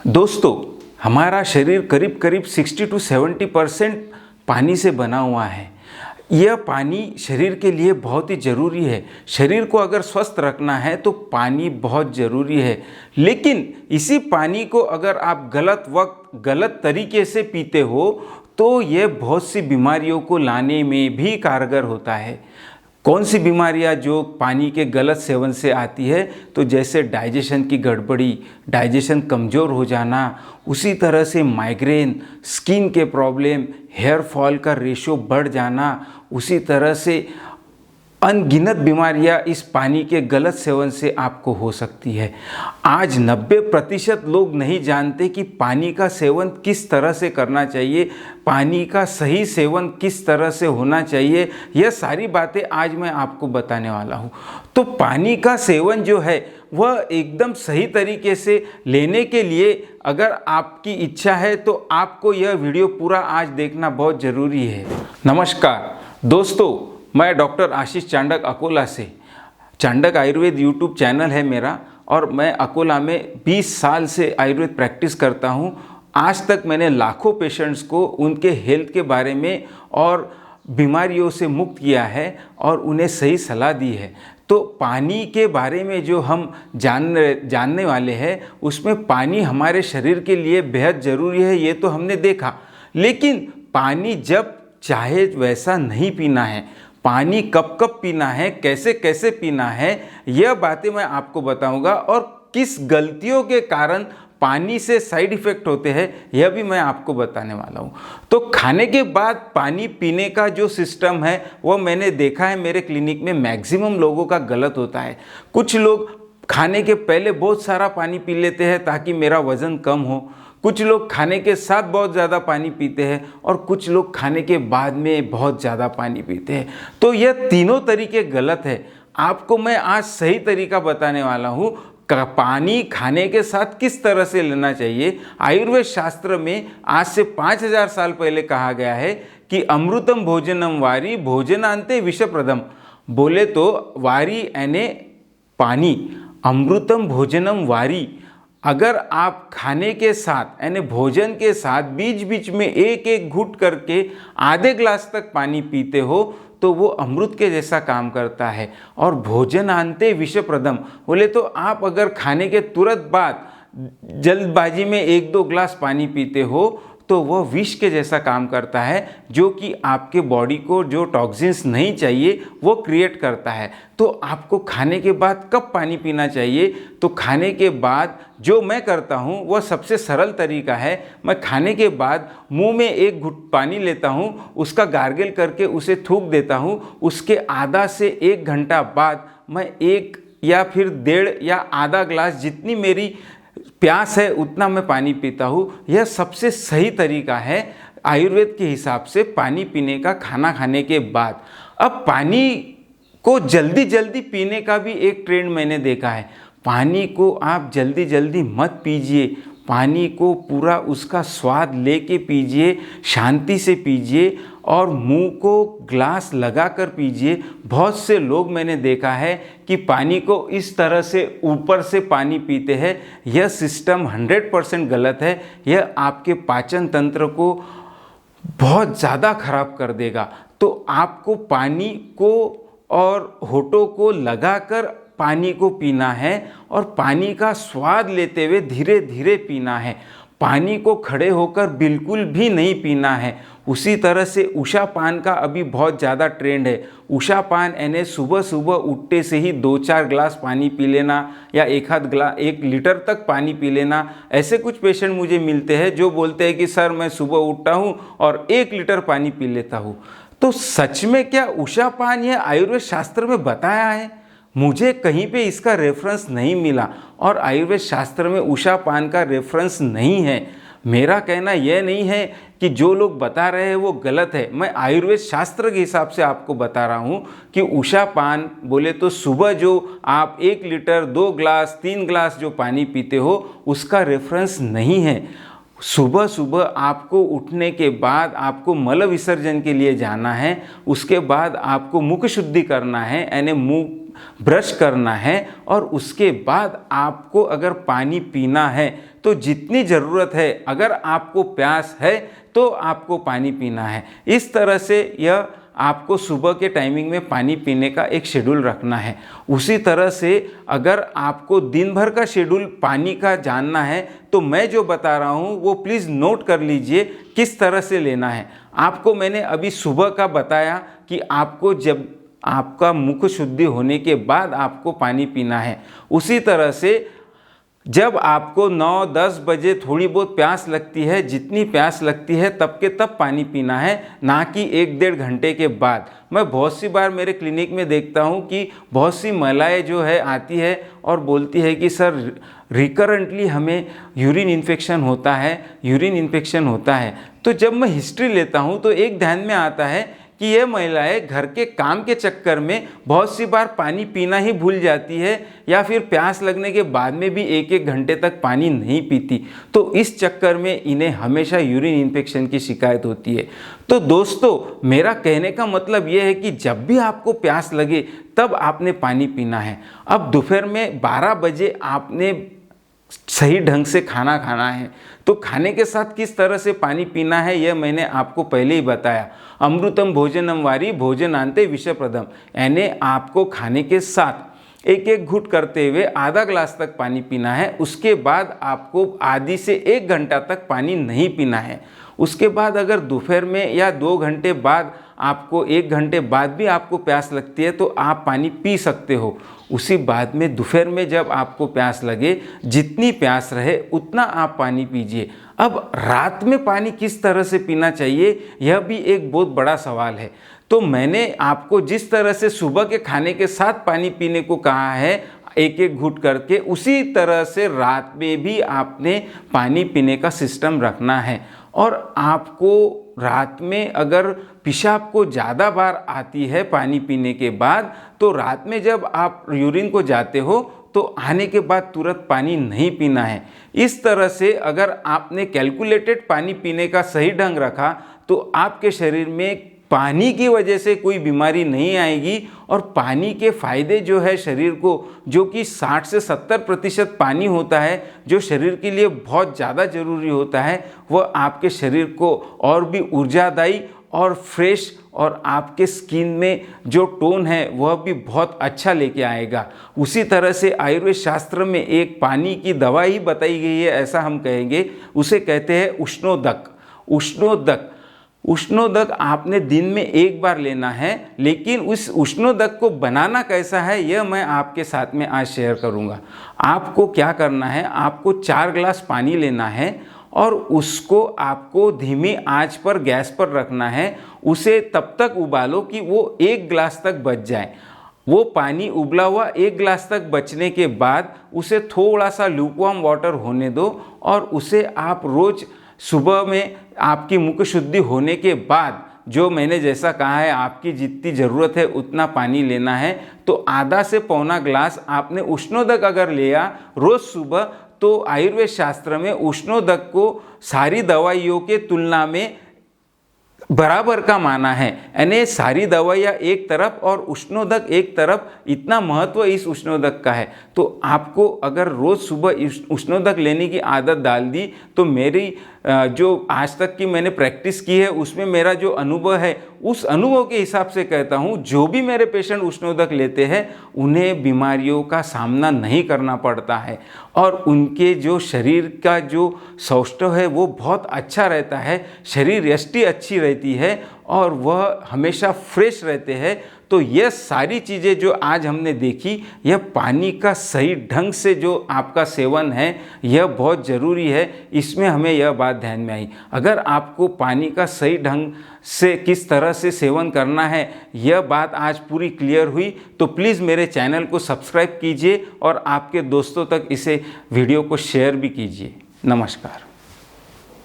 दोस्तों, हमारा शरीर करीब करीब 60 to 70% पानी से बना हुआ है। यह पानी शरीर के लिए बहुत ही ज़रूरी है। शरीर को अगर स्वस्थ रखना है तो पानी बहुत ज़रूरी है, लेकिन इसी पानी को अगर आप गलत वक्त गलत तरीके से पीते हो तो यह बहुत सी बीमारियों को लाने में भी कारगर होता है। कौन सी बीमारियां जो पानी के गलत सेवन से आती है, तो जैसे डाइजेशन की गड़बड़ी, डाइजेशन कमज़ोर हो जाना, उसी तरह से माइग्रेन, स्किन के प्रॉब्लम, हेयर फॉल का रेशो बढ़ जाना, उसी तरह से अनगिनत बीमारियां इस पानी के गलत सेवन से आपको हो सकती है। आज 90% लोग नहीं जानते कि पानी का सेवन किस तरह से करना चाहिए, पानी का सही सेवन किस तरह से होना चाहिए। यह सारी बातें आज मैं आपको बताने वाला हूँ। तो पानी का सेवन जो है वह एकदम सही तरीके से लेने के लिए अगर आपकी इच्छा है तो आपको यह वीडियो पूरा आज देखना बहुत ज़रूरी है। नमस्कार दोस्तों, मैं डॉक्टर आशीष चांडक अकोला से। चांडक आयुर्वेद यूट्यूब चैनल है मेरा और मैं अकोला में 20 साल से आयुर्वेद प्रैक्टिस करता हूँ। आज तक मैंने लाखों पेशेंट्स को उनके हेल्थ के बारे में और बीमारियों से मुक्त किया है और उन्हें सही सलाह दी है। तो पानी के बारे में जो हम जानने वाले हैं, उसमें पानी हमारे शरीर के लिए बेहद ज़रूरी है, ये तो हमने देखा। लेकिन पानी जब चाहे वैसा नहीं पीना है, पानी कब कब पीना है, कैसे कैसे पीना है, यह बातें मैं आपको बताऊंगा। और किस गलतियों के कारण पानी से साइड इफ़ेक्ट होते हैं, यह भी मैं आपको बताने वाला हूँ। तो खाने के बाद पानी पीने का जो सिस्टम है वो मैंने देखा है मेरे क्लिनिक में मैक्सिमम लोगों का गलत होता है। कुछ लोग खाने के पहले बहुत सारा पानी पी लेते हैं ताकि मेरा वज़न कम हो, कुछ लोग खाने के साथ बहुत ज़्यादा पानी पीते हैं और कुछ लोग खाने के बाद में बहुत ज़्यादा पानी पीते हैं। तो यह तीनों तरीके गलत है। आपको मैं आज सही तरीका बताने वाला हूँ, पानी खाने के साथ किस तरह से लेना चाहिए। आयुर्वेद शास्त्र में आज से 5000 साल पहले कहा गया है कि अमृतम भोजनम वारी भोजनांते विषप्रदम। बोले तो वारी यानी पानी, अमृतम भोजनम वारी। अगर आप खाने के साथ यानी भोजन के साथ बीच बीच में एक एक घूंट करके आधे ग्लास तक पानी पीते हो तो वो अमृत के जैसा काम करता है। और भोजनांते विषप्रदम, बोले तो आप अगर खाने के तुरंत बाद जल्दबाजी में 1-2 ग्लास पानी पीते हो तो वह विष के जैसा काम करता है, जो कि आपके बॉडी को जो टॉक्सिन्स नहीं चाहिए वो क्रिएट करता है। तो आपको खाने के बाद कब पानी पीना चाहिए, तो खाने के बाद जो मैं करता हूँ वह सबसे सरल तरीका है। मैं खाने के बाद मुंह में एक घुट पानी लेता हूँ, उसका गार्गल करके उसे थूक देता हूँ। उसके आधा से 1 घंटा बाद मैं 1 या फिर 1.5 या आधा ग्लास, जितनी मेरी प्यास है उतना मैं पानी पीता हूँ। यह सबसे सही तरीका है आयुर्वेद के हिसाब से पानी पीने का, खाना खाने के बाद। अब पानी को जल्दी जल्दी पीने का भी एक ट्रेंड मैंने देखा है। पानी को आप जल्दी जल्दी मत पीजिए, पानी को पूरा उसका स्वाद लेके पीजिए, शांति से पीजिए और मुंह को ग्लास लगाकर पीजिए। बहुत से लोग मैंने देखा है कि पानी को इस तरह से ऊपर से पानी पीते हैं। यह सिस्टम 100% गलत है। यह आपके पाचन तंत्र को बहुत ज़्यादा खराब कर देगा। तो आपको पानी को और होठों को लगाकर पानी को पीना है और पानी का स्वाद लेते हुए धीरे धीरे पीना है। पानी को खड़े होकर बिल्कुल भी नहीं पीना है। उसी तरह से उषा पान का अभी बहुत ज़्यादा ट्रेंड है। उषा पान यानी सुबह सुबह उठते से ही 2-4 ग्लास पानी पी लेना या 1 लीटर तक पानी पी लेना। ऐसे कुछ पेशेंट मुझे मिलते हैं जो बोलते हैं कि सर मैं सुबह उठता हूँ और 1 लीटर पानी पी लेता हूँ। तो सच में क्या उषा पान यह आयुर्वेद शास्त्र में बताया है? मुझे कहीं पे इसका रेफरेंस नहीं मिला और आयुर्वेद शास्त्र में उषा पान का रेफरेंस नहीं है। मेरा कहना यह नहीं है कि जो लोग बता रहे हैं वो गलत है। मैं आयुर्वेद शास्त्र के हिसाब से आपको बता रहा हूँ कि उषा पान बोले तो सुबह जो आप 1 लीटर, 2 ग्लास, 3 ग्लास जो पानी पीते हो उसका रेफरेंस नहीं है। सुबह सुबह आपको उठने के बाद आपको मल विसर्जन के लिए जाना है, उसके बाद आपको मुख शुद्धि करना है यानी मुंह ब्रश करना है और उसके बाद आपको अगर पानी पीना है तो जितनी ज़रूरत है, अगर आपको प्यास है तो आपको पानी पीना है। इस तरह से यह आपको सुबह के टाइमिंग में पानी पीने का एक शेड्यूल रखना है। उसी तरह से अगर आपको दिन भर का शेड्यूल पानी का जानना है तो मैं जो बता रहा हूँ वो प्लीज़ नोट कर लीजिए किस तरह से लेना है। आपको मैंने अभी सुबह का बताया कि आपको जब आपका मुख शुद्धि होने के बाद आपको पानी पीना है। उसी तरह से जब आपको 9-10 बजे थोड़ी बहुत प्यास लगती है, जितनी प्यास लगती है तब के तब पानी पीना है, ना कि 1-1.5 घंटे के बाद। मैं बहुत सी बार मेरे क्लिनिक में देखता हूँ कि बहुत सी महिलाएं जो है आती है और बोलती है कि सर रिकरेंटली हमें यूरिन इन्फेक्शन होता है। तो जब मैं हिस्ट्री लेता हूँ तो एक ध्यान में आता है कि ये महिलाएं घर के काम के चक्कर में बहुत सी बार पानी पीना ही भूल जाती है, या फिर प्यास लगने के बाद में भी 1-1 घंटे तक पानी नहीं पीती। तो इस चक्कर में इन्हें हमेशा यूरिन इन्फेक्शन की शिकायत होती है। तो दोस्तों, मेरा कहने का मतलब ये है कि जब भी आपको प्यास लगे तब आपने पानी पीना है। अब दोपहर में 12 बजे आपने सही ढंग से खाना खाना है, तो खाने के साथ किस तरह से पानी पीना है यह मैंने आपको पहले ही बताया। अमृतम भोजनम वारी भोजनांते विषप्रदम, यानी आपको खाने के साथ 1-1 घूंट करते हुए आधा ग्लास तक पानी पीना है। उसके बाद आपको आधी से 1 घंटा तक पानी नहीं पीना है। उसके बाद अगर दोपहर में या 2 घंटे बाद आपको 1 घंटे बाद भी आपको प्यास लगती है तो आप पानी पी सकते हो। उसी बाद में दोपहर में जब आपको प्यास लगे, जितनी प्यास रहे उतना आप पानी पीजिए। अब रात में पानी किस तरह से पीना चाहिए यह भी एक बहुत बड़ा सवाल है। तो मैंने आपको जिस तरह से सुबह के खाने के साथ पानी पीने को कहा है 1-1 घूंट करके, उसी तरह से रात में भी आपने पानी पीने का सिस्टम रखना है। और आपको रात में अगर पेशाब को ज़्यादा बार आती है पानी पीने के बाद, तो रात में जब आप यूरिन को जाते हो तो आने के बाद तुरंत पानी नहीं पीना है। इस तरह से अगर आपने कैलकुलेटेड पानी पीने का सही ढंग रखा तो आपके शरीर में पानी की वजह से कोई बीमारी नहीं आएगी। और पानी के फायदे जो है शरीर को, जो कि 60 से 70% पानी होता है, जो शरीर के लिए बहुत ज़्यादा ज़रूरी होता है, वह आपके शरीर को और भी ऊर्जादायी और फ्रेश और आपके स्किन में जो टोन है वह भी बहुत अच्छा लेके आएगा। उसी तरह से आयुर्वेद शास्त्र में एक पानी की दवा ही बताई गई है, ऐसा हम कहेंगे, उसे कहते हैं उष्णोदक। उष्णोदक आपने दिन में 1 बार लेना है, लेकिन उस उष्णोदक को बनाना कैसा है यह मैं आपके साथ में आज शेयर करूंगा। आपको क्या करना है, आपको 4 ग्लास पानी लेना है और उसको आपको धीमी आंच पर गैस पर रखना है। उसे तब तक उबालो कि वो 1 ग्लास तक बच जाए। वो पानी उबला हुआ 1 ग्लास तक बचने के बाद उसे थोड़ा सा ल्यूकवार्म वाटर होने दो और उसे आप रोज़ सुबह में आपकी मुख शुद्धि होने के बाद, जो मैंने जैसा कहा है आपकी जितनी ज़रूरत है उतना पानी लेना है, तो आधा से पौना ग्लास आपने उष्णोदक अगर लिया रोज़ सुबह, तो आयुर्वेद शास्त्र में उष्णोदक को सारी दवाइयों के तुलना में बराबर का माना है। यानी सारी दवाइयाँ एक तरफ और उष्णोदक एक तरफ, इतना महत्व इस उष्णोदक का है। तो आपको अगर रोज़ सुबह उष्णोदक लेने की आदत डाल दी तो मेरी जो आज तक की मैंने प्रैक्टिस की है उसमें मेरा जो अनुभव है, उस अनुभव के हिसाब से कहता हूँ, जो भी मेरे पेशेंट उष्णोदक लेते हैं उन्हें बीमारियों का सामना नहीं करना पड़ता है और उनके जो शरीर का जो सौष्ठव है वो बहुत अच्छा रहता है, शरीर यष्टि अच्छी रहती है और वह हमेशा फ्रेश रहते हैं। तो यह सारी चीज़ें जो आज हमने देखी, यह पानी का सही ढंग से जो आपका सेवन है यह बहुत ज़रूरी है। इसमें हमें यह बात ध्यान में आई। अगर आपको पानी का सही ढंग से किस तरह से सेवन करना है यह बात आज पूरी क्लियर हुई, तो प्लीज़ मेरे चैनल को सब्सक्राइब कीजिए और आपके दोस्तों तक इसे वीडियो को शेयर भी कीजिए। नमस्कार।